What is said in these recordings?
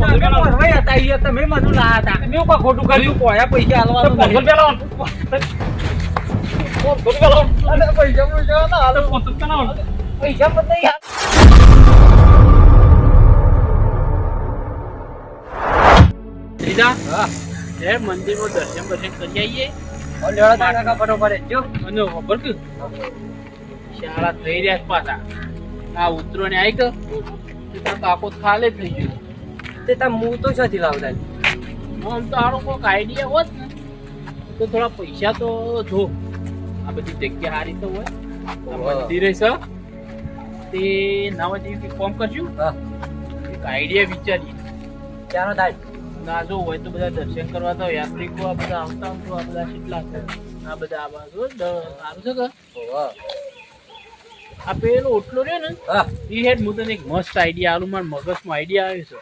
તમે મને લાયા હતા મેં કોઈ ખોટું કર્યું કોયા પૈસા આલવાનું પૈસા પણ મંદિરમાં દર્શન કરી આવીએ શાળા થઈ રહ્યા પાછા આ ઉતરો ને આવી ગયો કાકો ખાલે થઈ ગયું તે હું તો નથી લાવતા આમ તો આનો કોઈક આઈડિયા હોત ને તો થોડા પૈસા તો જો આ બધી જગ્યા સારી તો હોય મંદિર છે તે નાવા જેવી ફોર્મ કરશું એક આઈડિયા વિચારીએ ચાલો થાય ના જો હોય તો બધા દર્શન કરવા તો યાત્રિકો આ બધા આવતા તો આ બધા કેટલા છે આ બધા આ બાજુ સારું છે કે આ પેલો ઓટલો રહ્યો ને એ હેડ હું તને એક મસ્ત આઈડિયા આલું મારા મગજમાં આઈડિયા આવ્યો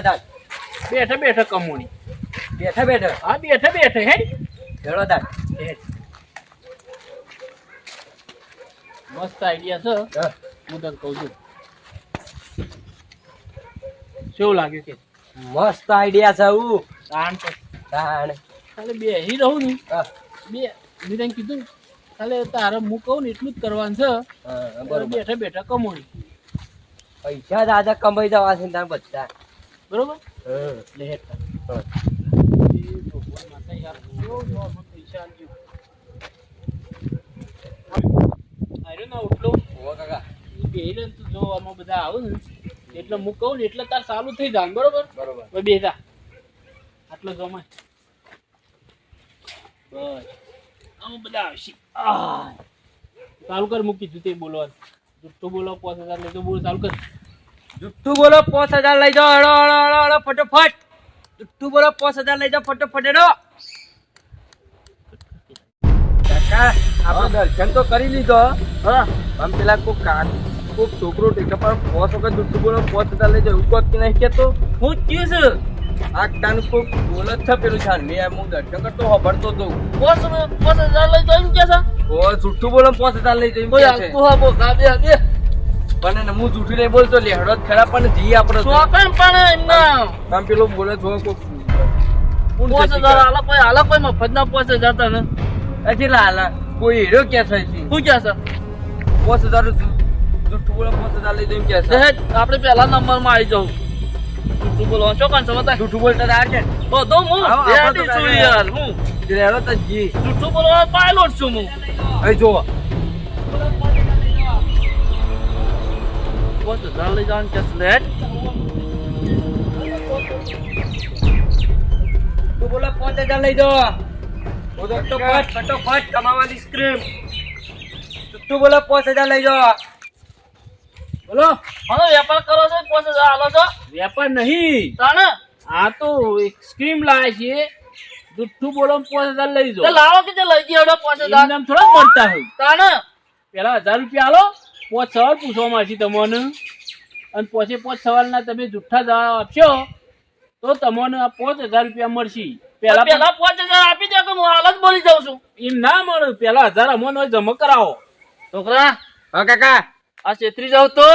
છે બેઠા બેઠા કમોણી બેઠા બેઠા હા બેઠા બેઠા હેડ મસ્ત આઈડિયા છે હું તને કહું છું કેવું લાગ્યું કે મસ્ત આઈડિયા છે હું ખાલી બેસી રહું ને બે મેં તને કીધું ખાલી તારે હું કહું ને એટલું જ કરવાનું છે બેઠા બેઠા કમોણી પૈસા દાદા કમાઈ જવા છે તાર બધા બરોબર બધા આવું ને એટલે હું કહું ને એટલે તાર ચાલુ થઈ જાય બરોબર બરોબર બેસા આટલો જમાય બસ આમ બધા આવશે ચાલુ કર મૂકી દીધું તે બોલવાનું જુઠ્ઠું બોલો 5000 લઈ જાઓ બોલ ચાલુ કર જુઠ્ઠું બોલો 5000 લઈ જાઓ હળો હળો હળો હળો ફટોફટ જુઠ્ઠું બોલો 5000 લઈ જાઓ ફટોફટ હેડો કાકા આપણે દર્શન તો કરી લીધો હા આમ પેલા કોક છોકરો ટેકા પર 5 વખત જુઠ્ઠું બોલો 5000 લઈ જાઓ એવું કોક નહીં કેતો હું ક્યું છે આ કાનું કોક બોલત છે પેલું છાન મેં હું દર્શન કરતો ખબરતો તો 5000 લઈ જાઓ એમ કે છે ઓ જુઠ્ઠું બોલો 5000 લઈ જાઓ એમ કે છે તું હા બો ગાબે બે પણ હું જુઠ્ઠું નહીં બોલતો લેહડો ખરા પણ જી આપણે સોકન પણ એમના કામ પેલો બોલે જો કોક 5000 આલા કોઈ મફત ના 5000 તા ને અજીલા આલા કોઈ હીરો કે છે શું કે છે 5000 જુઠ્ઠું બોલો 5000 લઈ જાઓ એમ કે છે આપણે પહેલા નંબર માં આવી જાવ જુઠ્ઠું બોલો ચોકન સમજતા જુઠ્ઠું બોલતા આ છે બધો હું રેડી છું યાર હું રેડો તો જી જુઠ્ઠું બોલો પાયલોટ છું હું અહીં જો 5000 લઈ જાવ કે સ્લેટ તું બોલો 5000 લઈ જાઓ ફટોફટ કમાવાની સ્ક્રીમ તું બોલો 5000 લઈ જાઓ બોલો હા વેપાર કરો છો 5000 આલો છો વેપાર નહીં તાને આ તો એક સ્ક્રીમ લાવે છે જુઠ્ઠું બોલો 5000 લઈ જાઓ લાવો કે લઈ ગયો 5000 નામ થોડા મળતા હોય તાને પેલા 1000 રૂપિયા આલો 5 સવાલ પૂછવામાં છે તમને અને પછી 5 સવાલના તમે જુઠ્ઠા જવાબ આપશો તો તમને આ 5000 રૂપિયા મળશે પેલા 5000 આપી દે કે હું હાલ જ બોલી જાઉં છું એમ ના મળે પેલા 1000 અમને જમા કરાવો છોકરા હા કાકા આ છેતરી જાવ તો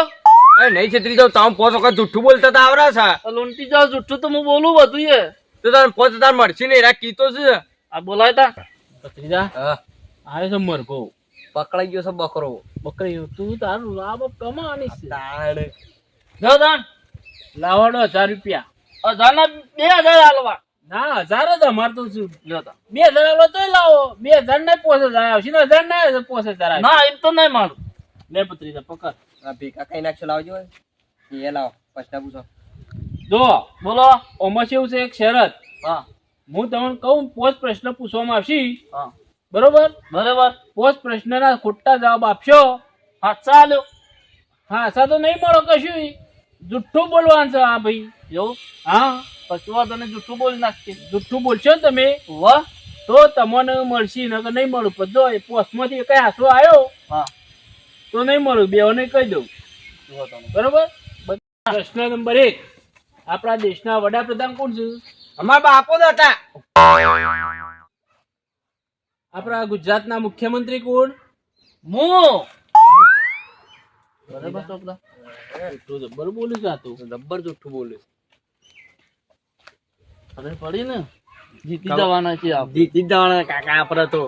એ નહીં છેતરી જાવ તમે 5 વખત જુઠ્ઠું બોલતા તો આવરા છે લોન્ટી જાવ જુઠ્ઠું તો હું બોલું બધું એ તો તને 5000 મળશે ને એરા કીતો છે આ બોલાય તા પત્રીજા હા આવે છે મરઘો પકડાઈ ગયો છે બકરો બકરી તું તારું લાભ કમાવાની છે તાળ જો દાન લાવડો 1000 રૂપિયા 1000 ના 2000 આલવા ના 1000 જ અમાર તો શું લ્યો તા 2000 આલો તોય લાવો 2000 ના 5000 આવશે ને 1000 ના 5000 આવે ના એમ તો નહીં મારું લે પત્રીજા પકડ આ ભીકા કઈ નાખશો લાવજો એ લાવો પછતા પૂછો જો બોલો ઓમાં કેવું છે એક શરત હા હું તમને કહું 5 પ્રશ્ન પૂછવામાં આવશે હા બરોબર બરોબર 5 પ્રશ્નના ખોટા જવાબ આપશો હા ચાલો હા સા તો નહીં મળો કશું જુઠ્ઠું બોલવાનું છે હા ભાઈ જો હા પછવા તને જુઠ્ઠું બોલી નાખશે જુઠ્ઠું બોલશો ને તમે વાહ તો તમને મળશે નકર નહીં મળું પણ જો એ પોસ્ટમાંથી કઈ આંસુ આવ્યો હા તો નહીં મળું બેઓને કહી દઉં બરોબર પ્રશ્ન નંબર 1 આપણા દેશના વડાપ્રધાન કોણ છે અમારા બાપો હતા આપણા ગુજરાતના મુખ્યમંત્રી કોણ હું બરાબર છોકરા જબ્બર બોલું છું આ તો જબ્બર જુઠ્ઠું બોલું ખબર પડી ને જીતી જવાના છે આપણે. જીતી જ જવાના કાકા આપડે તો.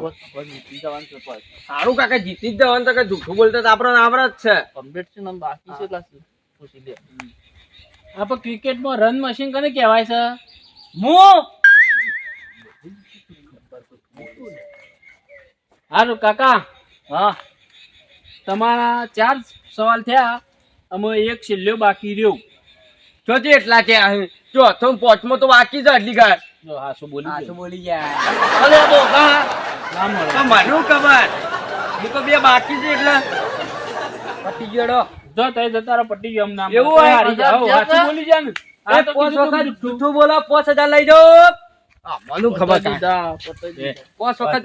જીતી જવાનું છે પાછું. સારું કાકા જીતી જ જવાનું તો કે જૂઠું બોલતા તો આપડે આવડે જ છે. કમ્પ્લીટ છે ને આમ બાકી છે એટલા પૂછી દે. આપણે ક્રિકેટમાં રન મશીન કોને કહેવાય છે? હું. હારું કાકા. હા તમારા 4 સવાલ થયા અમે એક છેલ્લો બાકી રહ્યો. જો તે એટલા ત્યાં ચોથો ને પાંચમો તો બાકી છે એટલી ગાય. જો હા શું બોલી ગયો. બોલી ગયા. અલે બોકા ના મળે. તો મને ખબર હું તો 2 બાકી છે એટલે પટી ગયો. જો તઈ જતા રહો પટ્ટી ગયો. નામ એવું હોય? હારી જાઓ. હા શું બોલી જા ને. આ તો 5 કીધું વખત તું જૂઠું બોલો 5000 લઈ દો. મને ખબર છે. દીધા, પતાઈ દીધા. 5 વખત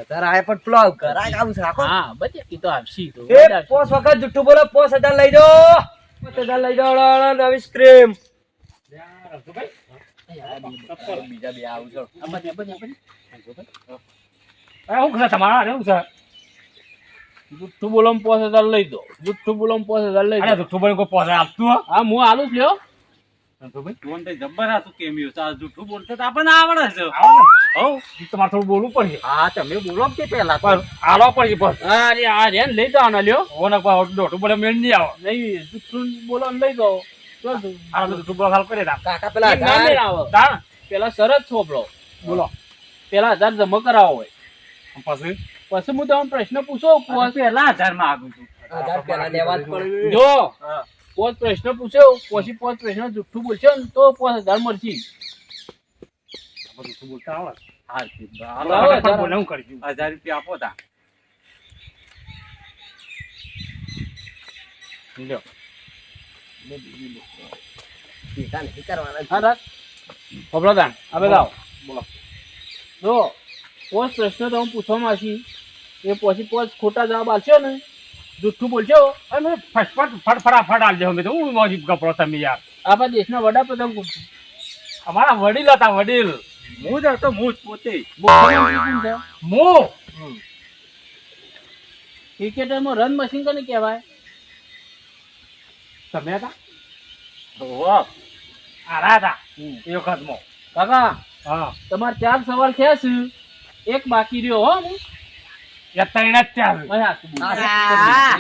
તારા આય પણ પ્લાવ કરાય આવું છે રાખો. હા બચે કી તો આપશી તો. એ 5 વખત જૂઠું બોલો 5000 લઈ દો. 5000 લઈ દો. નવી સ્ક્રીમ બીજા બે આવું છો. હું ખરા તમારા હું છે જુઠ્ઠું બોલો 5000 લઈ દો. જુઠ્ઠું બોલો 5000 લઈ દો. જૂઠું બોલે કોઈ 5000 આપતું હો? હા હું આલું જ લ્યો. તમારે થોડું બોલવું પડશે. હા તમે બોલો કે પેલા પણ આલો પડશે બસ. અરે આ રે લઈ જવાના લ્યો. દોઢું બોલે મેળ નહીં આવે. નહીં જુઠ્ઠું બોલો લઈ દો. જૂઠું બોલો હાલ કરી નાખ. કાકા પેલા એમ ના મેળ આવે. તાણ પેલા શરત સોંપડો. બોલો પેલા 1000 જમા કરાવો હોય પછી પછી હું તમને પ્રશ્ન પૂછો. પેલા 1000 માં આગળ છું. 1000 પેલા લેવા જ પડે. જો 5 પ્રશ્ન પૂછ્યો પછી 5 પ્રશ્ન જુઠ્ઠું બોલશો ને તો 5000 મળશે. જૂઠું બોલતા આવડે. હા બરાબર, બોલે હું કરી 1000 રૂપિયા આપો તા. લ્યો હા રાખ ખબર તાન હવે લાવ બોલો. જો 5 પ્રશ્ન તમે પૂછવામાં આવશે એ પછી 5 ખોટા જવાબ આપશો ને જુઠ્ઠું બોલશો અને ફટાફટ આલજો અમે તો હું મોજી કપડો તમે યાર. આપણા દેશના વડાપ્રધાન કોણ છે? અમારા વડીલ હતા વડીલ. હું જ હતો હું જ પોતે. મુખ્યમંત્રી કોણ છે? હું ક્રિકેટરમાં રન મશીન કોને કહેવાય? તમે હતા આરા હતા એ વખતમાં. કાકા હા તમારે 4 સવાલ થયા છે એક બાકી રહ્યો હો. હું એ ત્રણ જ ચાલ.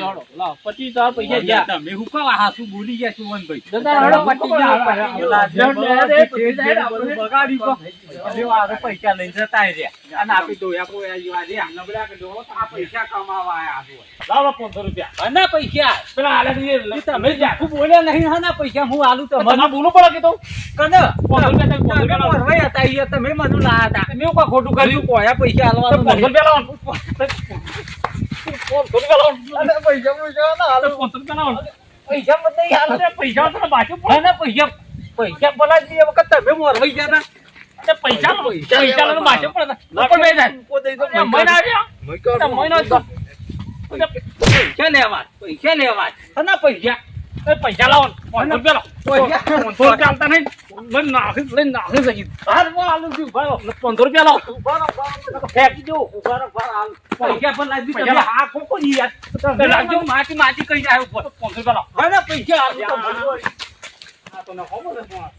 જોડો લાવ 25000 પૈસા ગયા. તમે હું કહો હાસુ બોલી ગયા છું વનભાઈ. જતા રહો, પટી ગયો. બગાડી કો આ પૈસા લઈ જતા રહ્યા અને આપી દો નબળા કે દો આ પૈસા કમાવા આયા છો. લાવો 500 રૂપિયા. ના પૈસા પેલા હાલે તમે જાખું બોલ્યા નહીં હા પૈસા હું આલું તમને બોલવું પડે કે તો કને 500 રૂપિયા પરવાઈ હતા ઈ તમે મને લાયા હતા. તમે કોઈ ખોટું કર્યું કોયા પૈસા આલવાનું 500 રૂપિયા લાવો. 500 રૂપિયા લાવો. પૈસા ના હાલો 500 રૂપિયા લાવો. પૈસા મત નહીં હાલો પૈસા તો બાકી પડે પૈસા પૈસા બોલાવી એ વખત તમે મોરવાઈ ગયા હતા. પૈસા લાવો માથે પડે ઉપર બે જાય મહિના આવ્યા મહિનો પૈસા લેવા ના પૈસા પૈસા લાવો 500 રૂપિયા લાવો. 500 રૂપિયા આલતા નહીં મને નાખી જઈ. આલું છું ભાઈ 500 રૂપિયા લાવો. ફેંકી દો. પૈસા પણ લાવી પૈસા તમે આ કોકો ની યાર લાવજો. માટી માટી કઈ જાય ઉપર 500 રૂપિયા લાવો. હા ના પૈસા આલું આ તો નખો મને ફોન.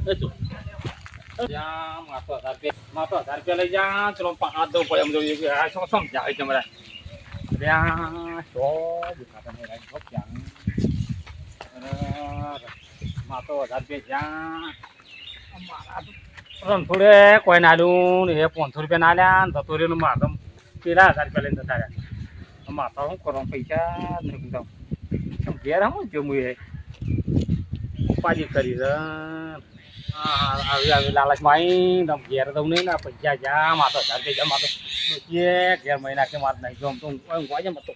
એ જો જા માતો 1000 રૂપિયા લઈ જા. ચલો 5 દો પડે એમ જોઈએ આ શું સમજાવે તમારે. ત્યાં તો દુકાન ને રાખ દો ત્યાં. માતો 1000 રૂપિયા જ્યાં અમારા રણછોડે કોઈ ના આલ્યું ને એ 500 રૂપિયા ના આલ્યા ને જતો રહ્યો ને મારે પેલા 1000 રૂપિયા લઈને જતા રહ્યા. માતા શું કરવા પૈસા નહીં દઉં ઘેર હું જો હું એ ઉપાધિ કરી છે. આવી લાલચમાં આવી તમે ઘેર દઉં નહીં ને પૈસા જા માતો 1000 રૂપિયા જા માતો ઘેર મહિના કે મારે નહીં જો તો ઊંઘવા જ મતો.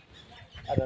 અરે